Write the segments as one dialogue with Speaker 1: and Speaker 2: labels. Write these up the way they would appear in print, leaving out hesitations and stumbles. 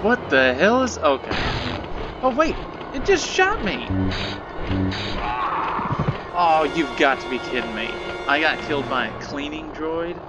Speaker 1: What the hell is... Okay. Oh, wait. It just shot me. Oh, you've got to be kidding me. I got killed by a cleaning droid?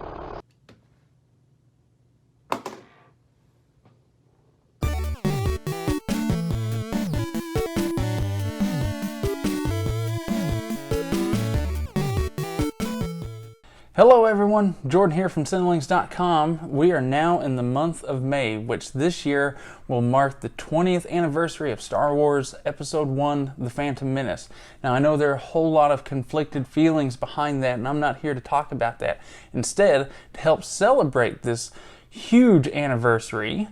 Speaker 2: Hello everyone, Jordan here from Cinelinx.com. We are now in the month of May, which this year will mark the 20th anniversary of Star Wars Episode 1, The Phantom Menace. Now I know there are a whole lot of conflicted feelings behind that, and I'm not here to talk about that. Instead, to help celebrate this huge anniversary,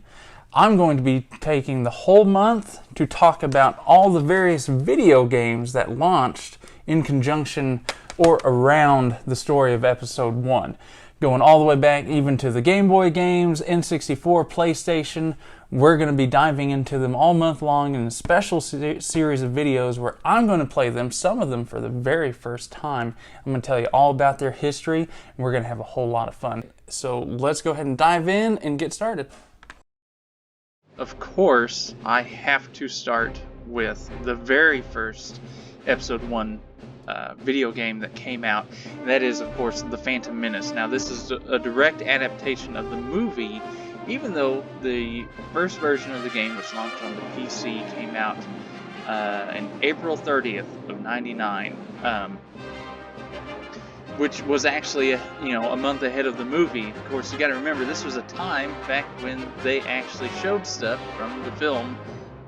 Speaker 2: I'm going to be taking the whole month to talk about all the various video games that launched in conjunction or around the story of Episode 1. Going all the way back even to the Game Boy games, N64, PlayStation. We're going to be diving into them all month long in a special series of videos where I'm going to play them, some of them for the very first time. I'm going to tell you all about their history, and we're going to have a whole lot of fun. So let's go ahead and dive in and get started.
Speaker 1: Of course, I have to start with the very first Episode 1 video game that came out, and that is, of course, The Phantom Menace. Now, this is a direct adaptation of the movie, even though the first version of the game, which launched on the PC, came out on April 30th of '99, which was actually a month ahead of the movie. Of course, you got to remember, this was a time back when they actually showed stuff from the film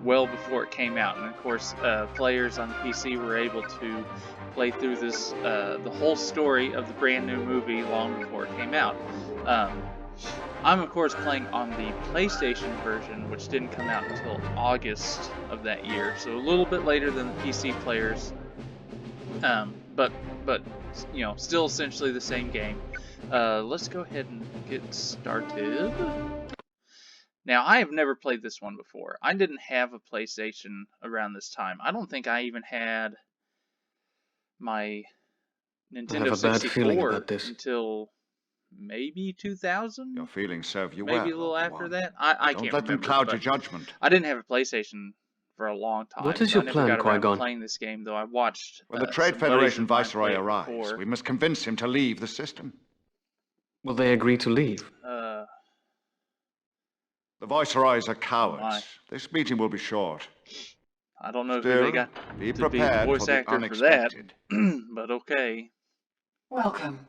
Speaker 1: well before it came out, and of course players on the PC were able to play through this the whole story of the brand new movie long before it came out. I'm of course playing on the PlayStation version, which didn't come out until August of that year, so a little bit later than the PC players, but still essentially the same game. Let's go ahead and get started. Now, I have never played this one before. I didn't have a PlayStation around this time. I don't think I even had my Nintendo 64 until maybe 2000?
Speaker 3: Your feelings serve you
Speaker 1: maybe
Speaker 3: well.
Speaker 1: a little after that. I can't remember.
Speaker 3: Don't let them cloud your judgment.
Speaker 1: I didn't have a PlayStation for a long time.
Speaker 4: What is your plan, Qui-Gon?
Speaker 1: Playing this game, though. I watched.
Speaker 3: When the Trade Federation Viceroy arrives, we must convince him to leave the system.
Speaker 4: Will they agree to leave?
Speaker 3: The Viceroys are cowards. This meeting will be short.
Speaker 1: I don't know
Speaker 3: Still,
Speaker 1: who they got
Speaker 3: be
Speaker 1: to be
Speaker 3: prepared
Speaker 1: voice
Speaker 3: for the
Speaker 1: actor
Speaker 3: unexpected.
Speaker 1: for that, but okay.
Speaker 5: Welcome.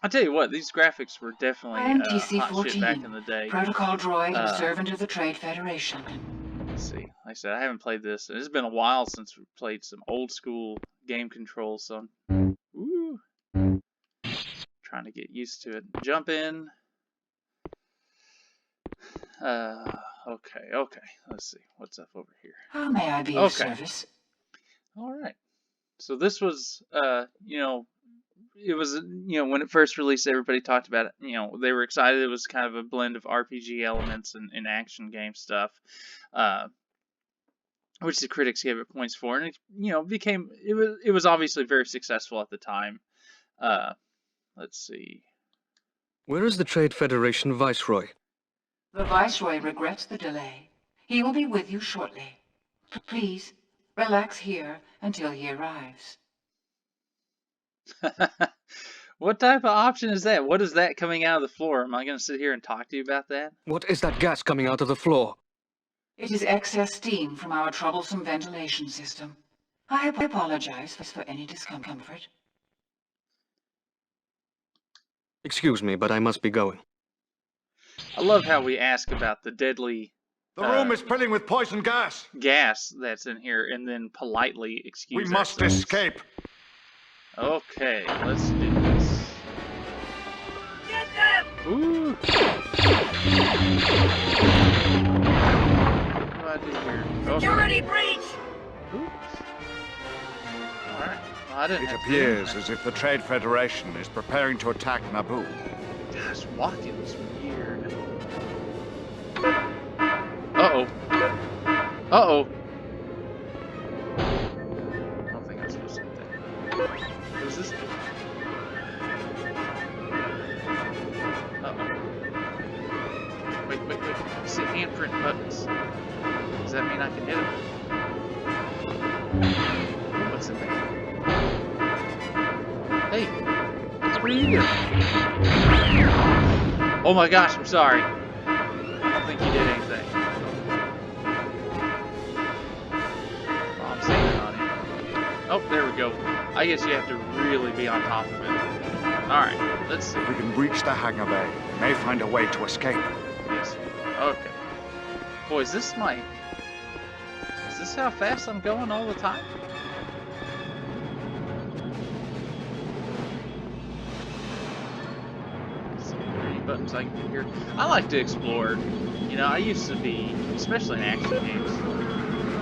Speaker 1: I tell you what, these graphics were definitely
Speaker 5: I am
Speaker 1: hot shit back in the day.
Speaker 5: Protocol droid and servant of the Trade Federation.
Speaker 1: Let's see. Like I said, I haven't played this. It's been a while since we played some old school game controls, so woo, trying to get used to it. Jump in. Okay. Let's see. What's up over here?
Speaker 5: How may I be of service?
Speaker 1: Alright. So this was, it was, when it first released, everybody talked about it. They were excited. It was kind of a blend of RPG elements and action game stuff, which the critics gave it points for. And it was obviously very successful at the time. Let's see.
Speaker 4: Where is the Trade Federation Viceroy?
Speaker 5: The Viceroy regrets the delay. He will be with you shortly. Please, relax here until he arrives.
Speaker 1: What type of option is that? What is that coming out of the floor? Am I going to sit here and talk to you about that?
Speaker 4: What is that gas coming out of the floor?
Speaker 5: It is excess steam from our troublesome ventilation system. I apologize for any discomfort.
Speaker 4: Excuse me, but I must be going.
Speaker 1: I love how we ask about the deadly...
Speaker 3: The room is filling with poison gas.
Speaker 1: Gas that's in here, and then politely excuse
Speaker 3: We must escape.
Speaker 1: Okay, let's do this.
Speaker 6: Get them!
Speaker 1: Ooh! What do I do here?
Speaker 6: Security breach!
Speaker 1: Oops. Alright. Well, I didn't
Speaker 3: It
Speaker 1: have to
Speaker 3: appears
Speaker 1: do
Speaker 3: as if the Trade Federation is preparing to attack Naboo.
Speaker 1: Gosh, walking was weird. Uh-oh. Uh-oh. I don't think I was supposed to hit that. What is this? Uh-oh. Wait. See a hand different buttons. Does that mean I can hit him? What's in there? Hey, what are you doing? Oh my gosh, I'm sorry. I don't think you did anything. Oh, I'm standing on him. Oh, there we go. I guess you have to really be on top of it. Alright, let's see.
Speaker 3: If we can reach the hangar bay, we may find a way to escape.
Speaker 1: Yes. Okay. Boy, is this how fast I'm going all the time? Let's see, are there any buttons I can hit here? I like to explore. You know, I used to be, especially in action games.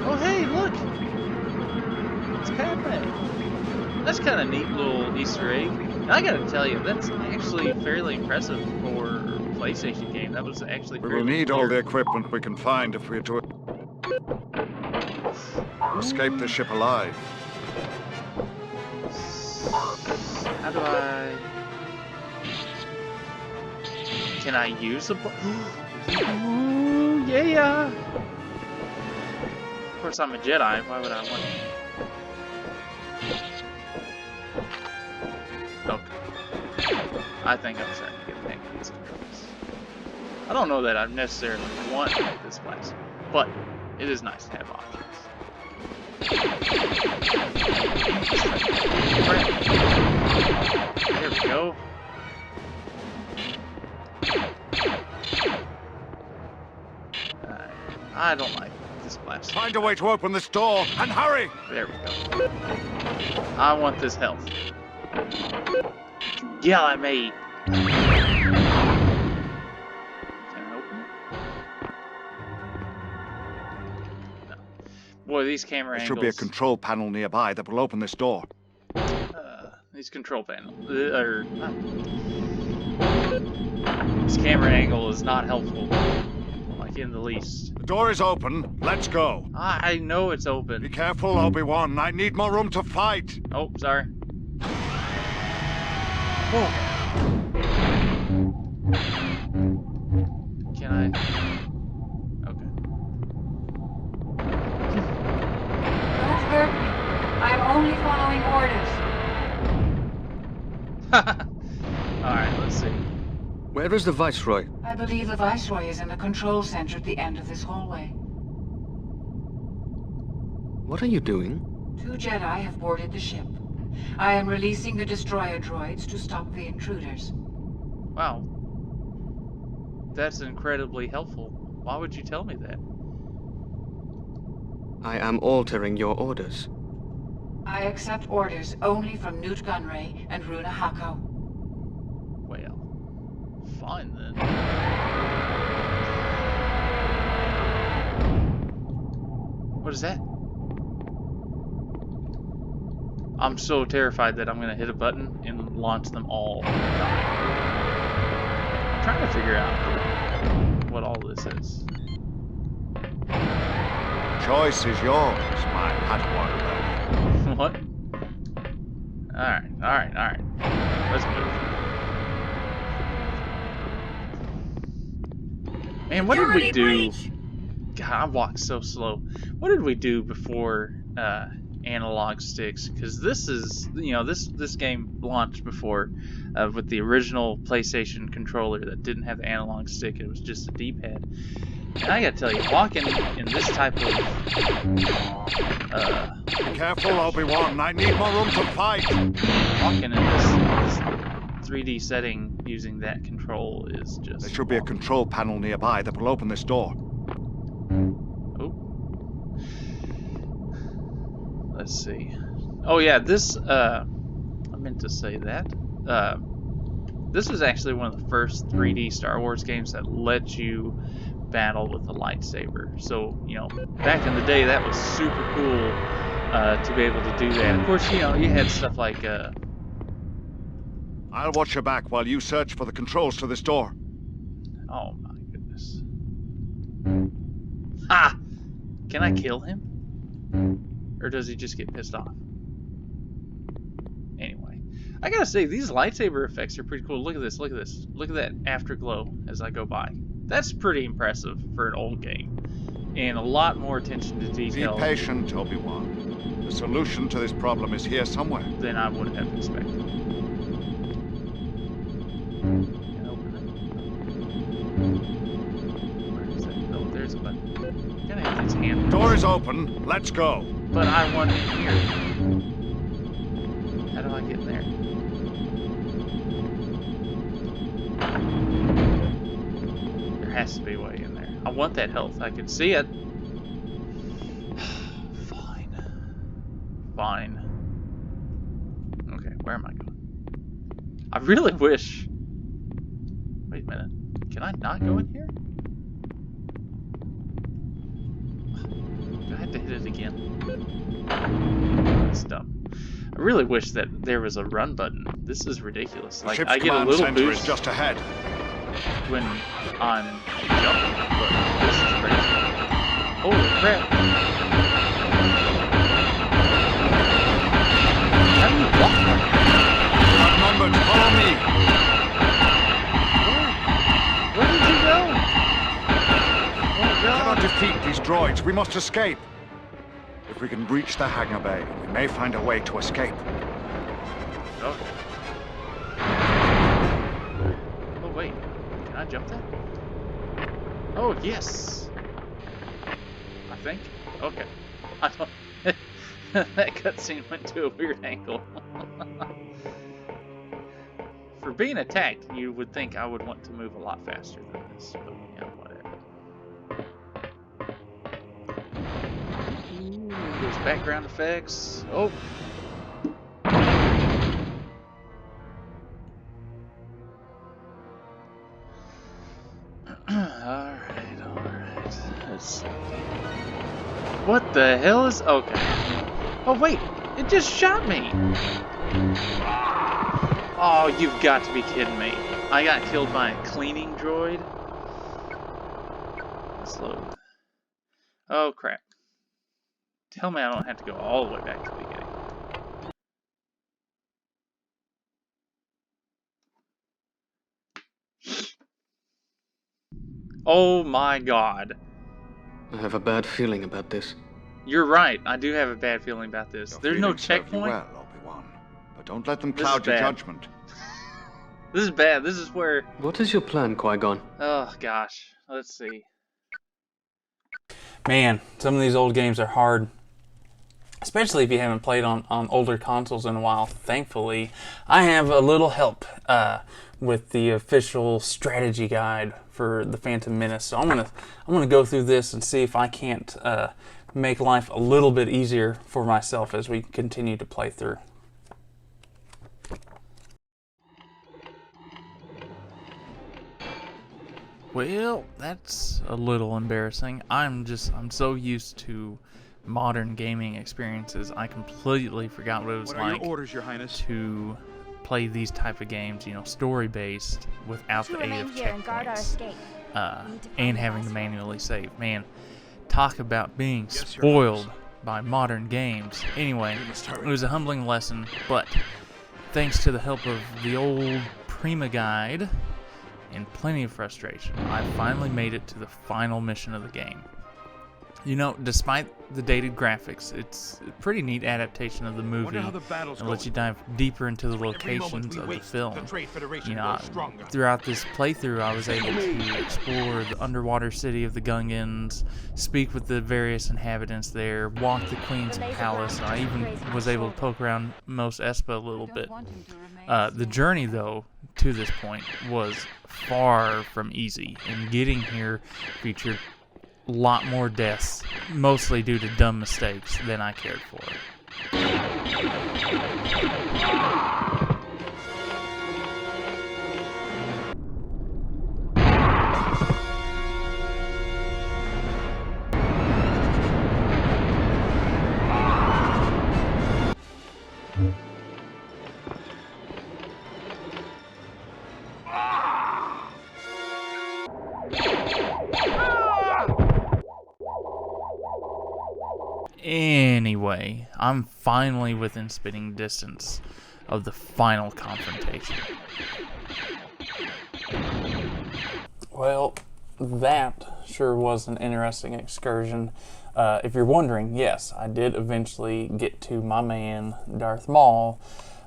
Speaker 1: Oh hey, look! It's Padme. That's kind of neat little Easter egg. And I gotta tell you, that's actually fairly impressive for a PlayStation game. That was actually
Speaker 3: We
Speaker 1: fairly
Speaker 3: will need all the
Speaker 1: clear.
Speaker 3: equipment we can find if we are to escape the ship alive.
Speaker 1: How do I... Can I use a... Ooh, yeah! Of course, I'm a Jedi. Why would I want to... Okay. I think I'm starting to get the hang of these controls. I don't know that I necessarily want to make this blaster, but it is nice to have options. There we go. I don't like this blaster.
Speaker 3: Find a way to open this door, and hurry!
Speaker 1: There we go. I want this health. Yell at me! Can I open it? No. Boy, these camera
Speaker 3: There
Speaker 1: angles...
Speaker 3: should be a control panel nearby that will open this door.
Speaker 1: These control panels... this camera angle is not helpful. Like, in the least.
Speaker 3: The door is open. Let's go.
Speaker 1: I know it's
Speaker 3: Be
Speaker 1: open.
Speaker 3: careful, Obi-Wan. I need more room to fight.
Speaker 1: Oh, sorry. Whoa. Can I... Okay.
Speaker 5: Don't hurt me. I'm only following orders.
Speaker 1: Alright, let's see.
Speaker 4: Where is the Viceroy?
Speaker 5: I believe the Viceroy is in the control center at the end of this hallway.
Speaker 4: What are you doing?
Speaker 5: 2 Jedi have boarded the ship. I am releasing the destroyer droids to stop the intruders.
Speaker 1: Wow. That's incredibly helpful. Why would you tell me that?
Speaker 4: I am altering your orders.
Speaker 5: I accept orders only from Newt Gunray and Runa Hako.
Speaker 1: Well, fine then. What is that? I'm so terrified that I'm gonna hit a button and launch them all and die. I'm trying to figure out what all this is.
Speaker 3: Choice is yours, my Padawan.
Speaker 1: What? Alright. Let's move. Man, what did we do? God, I walk so slow. What did we do before analog sticks? Because this is, you know, this game launched before with the original PlayStation controller that didn't have the analog stick. It was just a D-pad. And I gotta tell you, walking in this type of
Speaker 3: Be careful, Obi-Wan. I need more room to fight.
Speaker 1: walking in this 3D setting using that control is just...
Speaker 3: There should be a control panel nearby that will open this door.
Speaker 1: Oh. Let's see. Oh yeah, this, I meant to say that. This was actually one of the first 3D Star Wars games that let you battle with a lightsaber. So, you know, back in the day, that was super cool to be able to do that. Of course, you know, you had stuff like,
Speaker 3: I'll watch your back while you search for the controls to this door.
Speaker 1: oh my goodness. Ha! Can I kill him? Or does he just get pissed off? Anyway, I gotta say, these lightsaber effects are pretty cool. Look at this, look at this. Look at that afterglow as I go by. That's pretty impressive for an old game. And a lot more attention to
Speaker 3: Be
Speaker 1: detail
Speaker 3: patient, Obi-Wan. The solution to this problem is here somewhere.
Speaker 1: than I would have expected. Can I open it? Where is it? Oh, there's a button. Gotta have these hand.
Speaker 3: Door is open. Let's go.
Speaker 1: But I want in here. How do I get in there? There has to be a way in there. I want that health. I can see it. Fine. Okay, where am I going? I really wish... Wait a minute. Can I not go in here? Do I have to hit it again? That's dumb. I really wish that there was a run button. This is ridiculous.
Speaker 3: The
Speaker 1: Like,
Speaker 3: ship's
Speaker 1: I get a
Speaker 3: command
Speaker 1: little
Speaker 3: center
Speaker 1: boost
Speaker 3: is just ahead.
Speaker 1: when I'm jumping, but this is crazy. Holy crap. How do you walk like that?
Speaker 3: Outnumbered, follow me.
Speaker 1: Where did you go? Oh
Speaker 3: We cannot
Speaker 1: god.
Speaker 3: defeat these droids. We must escape. If we can breach the hangar bay, we may find a way to escape.
Speaker 1: Okay. Oh wait, can I jump that? Oh yes. I think. Okay. I don't. That cutscene went to a weird angle. For being attacked, you would think I would want to move a lot faster than this, but yeah, whatever. Ooh, those background effects. Oh. Alright. Let's see. What the hell is... Okay. Oh, wait. It just shot me. Oh, you've got to be kidding me. I got killed by a cleaning droid? Let's load. Oh, crap. Tell me I don't have to go all the way back to the beginning. Oh my god.
Speaker 4: I have a bad feeling about this.
Speaker 1: You're right. I do have a bad feeling about this.
Speaker 3: Your
Speaker 1: There's no
Speaker 3: feelings serve you
Speaker 1: checkpoint.
Speaker 3: well, Obi-Wan. But don't let them
Speaker 1: This is
Speaker 3: cloud your
Speaker 1: bad.
Speaker 3: judgment.
Speaker 1: This is bad. This is where...
Speaker 4: What is your plan, Qui-Gon?
Speaker 1: Oh, gosh. Let's see.
Speaker 2: Man, some of these old games are hard. Especially if you haven't played on older consoles in a while. Thankfully, I have a little help with the official strategy guide for the Phantom Menace. So I'm gonna go through this and see if I can't make life a little bit easier for myself as we continue to play through.
Speaker 1: Well, that's a little embarrassing. I'm so used to modern gaming experiences, I completely forgot what it was
Speaker 7: What are
Speaker 1: like
Speaker 7: your orders, Your Highness?
Speaker 1: to play these type of games, you know, story-based, without the aid of checkpoints, and having to manually save. Man, talk about being
Speaker 7: Yes, Your
Speaker 1: spoiled
Speaker 7: Highness.
Speaker 1: by modern games. Anyway,
Speaker 7: We must
Speaker 1: it
Speaker 7: hurry.
Speaker 1: was a humbling lesson, but thanks to the help of the old Prima guide and plenty of frustration, I finally made it to the final mission of the game. You know, despite the dated graphics, it's a pretty neat adaptation of the movie
Speaker 7: Wonder how the battle's
Speaker 1: and lets
Speaker 7: going.
Speaker 1: you dive deeper into the
Speaker 7: Every moment
Speaker 1: locations
Speaker 7: we
Speaker 1: of the
Speaker 7: waste,
Speaker 1: film.
Speaker 7: the Trade Federation
Speaker 1: You know,
Speaker 7: grows stronger.
Speaker 1: throughout this playthrough, I was able to explore the underwater city of the Gungans, speak with the various inhabitants there, walk the Queen's Palace, and I even was able to poke around Mos Espa a little bit. The journey, though, to this point was far from easy, and getting here featured a lot more deaths, mostly due to dumb mistakes, than I cared for. Anyway, I'm finally within spitting distance of the final confrontation.
Speaker 2: Well, that sure was an interesting excursion. If you're wondering, yes, I did eventually get to my man, Darth Maul,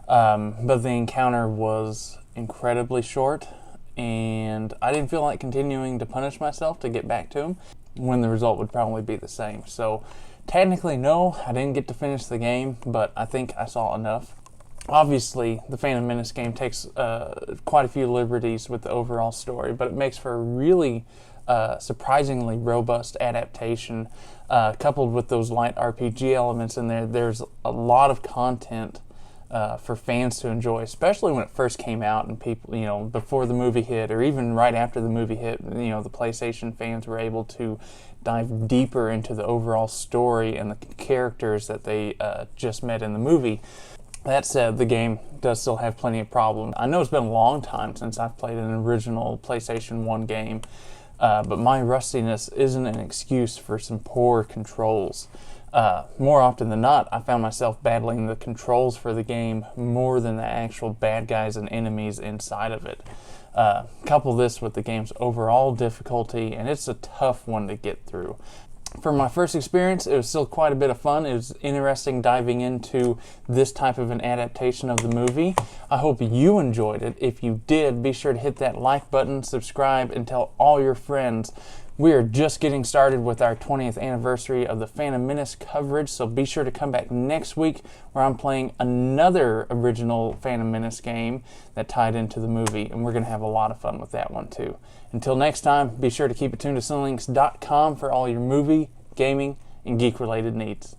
Speaker 2: but the encounter was incredibly short, and I didn't feel like continuing to punish myself to get back to him when the result would probably be the same. So technically, no, I didn't get to finish the game, but I think I saw enough. Obviously, the Phantom Menace game takes quite a few liberties with the overall story, but it makes for a really surprisingly robust adaptation. Coupled with those light RPG elements in there, there's a lot of content for fans to enjoy, especially when it first came out and people, before the movie hit, or even right after the movie hit, the PlayStation fans were able to dive deeper into the overall story and the characters that they just met in the movie. That said, the game does still have plenty of problems. I know it's been a long time since I've played an original PlayStation 1 game, but my rustiness isn't an excuse for some poor controls. More often than not, I found myself battling the controls for the game more than the actual bad guys and enemies inside of it. Couple this with the game's overall difficulty, and it's a tough one to get through. For my first experience, it was still quite a bit of fun. It was interesting diving into this type of an adaptation of the movie. I hope you enjoyed it. If you did, be sure to hit that like button, subscribe, and tell all your friends. We are just getting started with our 20th anniversary of the Phantom Menace coverage, so be sure to come back next week where I'm playing another original Phantom Menace game that tied into the movie, and we're going to have a lot of fun with that one too. Until next time, be sure to keep it tuned to Cinelinx.com for all your movie, gaming, and geek-related needs.